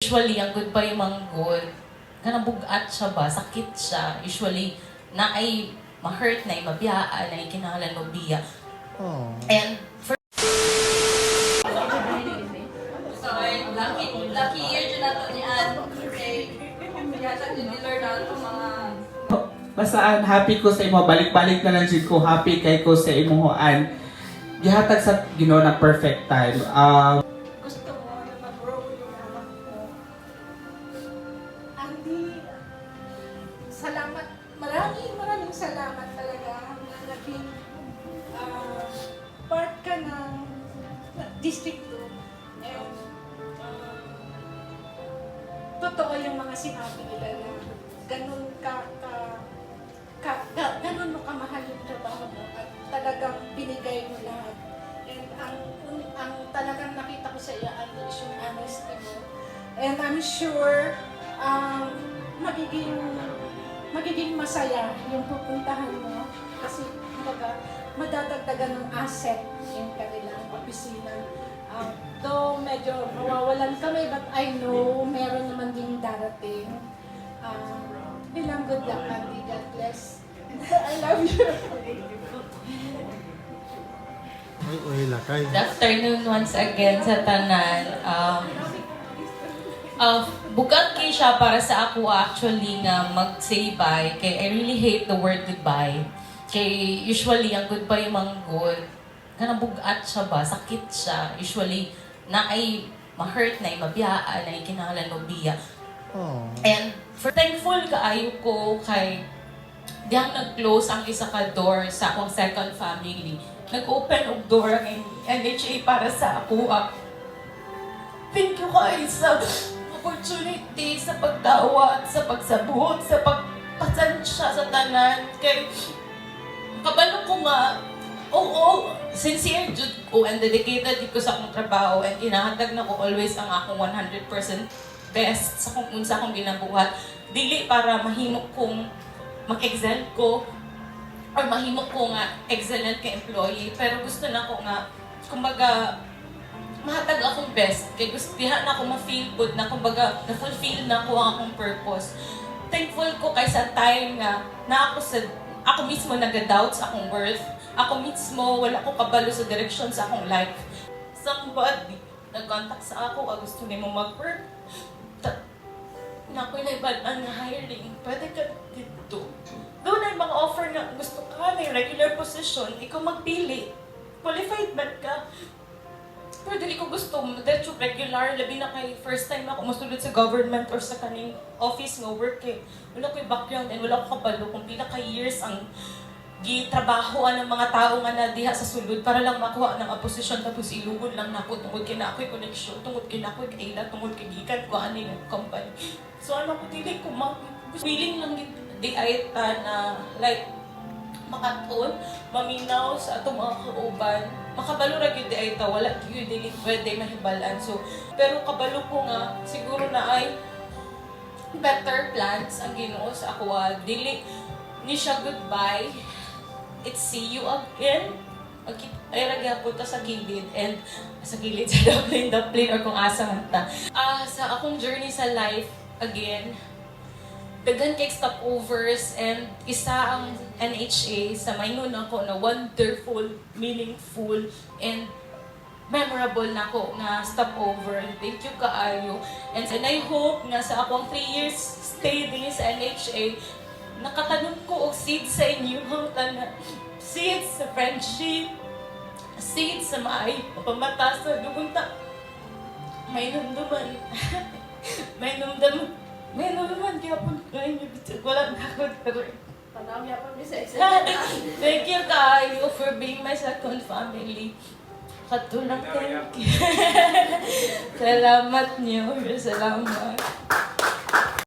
usually ang good pa yung manggod, kanang bugat siya ba, sakit siya, usually na ay ma-hurt na, mabiyaan na, kinahanglan mo biya. Oh. And for lucky year dyan nato ni Ann. Okay. Yata ni Lord nato mga... Basaan, happy ko sa imo. Balik-balik na lang dyan ko. Happy kay ko sa imuhoan. Gihatag sa Ginoo na perfect time. Gusto mo na mag-grow yung anak ko. Andy, salamat. Maraming salamat talaga na naging part ka ng District 2. And totoo yung mga sinabi nila na ganun ganun mo kamahal yung trabaho mo at talagang binigay mo lahat. And ang talagang nakita ko sa iyo, Andy, is yung honesty mo. And I'm sure magiging masaya yung pupuntahan mo kasi kumbaga madadagdagan ng asset yung kanilang opisina. Though medyo mawawalan kami, but I know meron naman din darating. Bilang good luck, Andy. God bless. I love you. Uy, lakay. good afternoon once again sa tanan. Bugat kay siya para sa ako actually nga mag-say bye. Kay I really hate the word goodbye. Kay usually ang goodbye manggod, kanang bugat siya ba, sakit siya. Usually na ay ma-hurt na, mabiyaan na, kinahanglan mo biya. Oh. And for thankful kaayo ko kay diyang nag-close ang isa ka door sa akong second family. Nag-open og door ang NHA para sa ako. Thank you guys sa opportunity, sa pagdawat, sa pagsabot, sa pagpasansya sa tanan. Kay kabalo ko nga, oo, sincere jud ko and dedicated ko sa akong trabaho and inahatag na ko always ang akong 100% best sa kung unsa akong ginabuhat. Dili para mahimo kong mag-excel ko or mahimo ko nga excellent ka employee, pero gusto na ko nga kumbaga mahatag akong best kay gusto diha na ako ma-feel good na kumbaga na-fulfill na ko ang akong purpose. Thankful ko kay sa time nga na ako mismo nag-doubt sa akong worth. Ako mismo wala ko kabalo sa direction sa akong life. Somebody nag-contact sa ako, gusto nimo mag-work. Na ako'y naibalaan na hiring, pwede ka dito. Doon ay mga offer na gusto ka, may regular position, ikaw magpili. Qualified ba ka? Pero dili ko gusto, diretso regular, labi na kay first time ako masulod sa government or sa kaning office nga work eh. Wala ko'y background and wala ko kabalo kung pila ka years ang gitrabahoan ng mga tao nga na diha sa sulod para lang makuha ng posisyon tapos ilugod lang nako tungod kay na ako'y connection, tungod kay na ako'y kaila, tungod kay gikan ko ani ng company. So ano ko dili ko willing lang di ay na like makatun, maminaw sa atong mga kauban. Makabalo ra gyud di ay wala gyud dili pwede mahibalan. So pero kabalo ko nga siguro na ay better plans ang Ginoo sa ako. Dili ni siya goodbye. It's see you again. Ay ragyapon ta sa gilid and sa gilid sa daplin or kung asa man ta. Sa akong journey sa life again, daghan kay stopovers and isa ang NHA sa maingon ako na wonderful, meaningful and memorable na ko na stopover. Thank you kaayo. And I hope na sa akong 3 years stay din sa NHA nakatanom ko og seeds sa inyo tanan. Seeds sa friendship, seeds sa maay pamata sa dugunta. May numduman. may numduman gyapon kay inyo bitag wala na ako pero Panami pa mi sa thank you kaayo for being my second family. Katulang thank you. Salamat niyo. Salamat.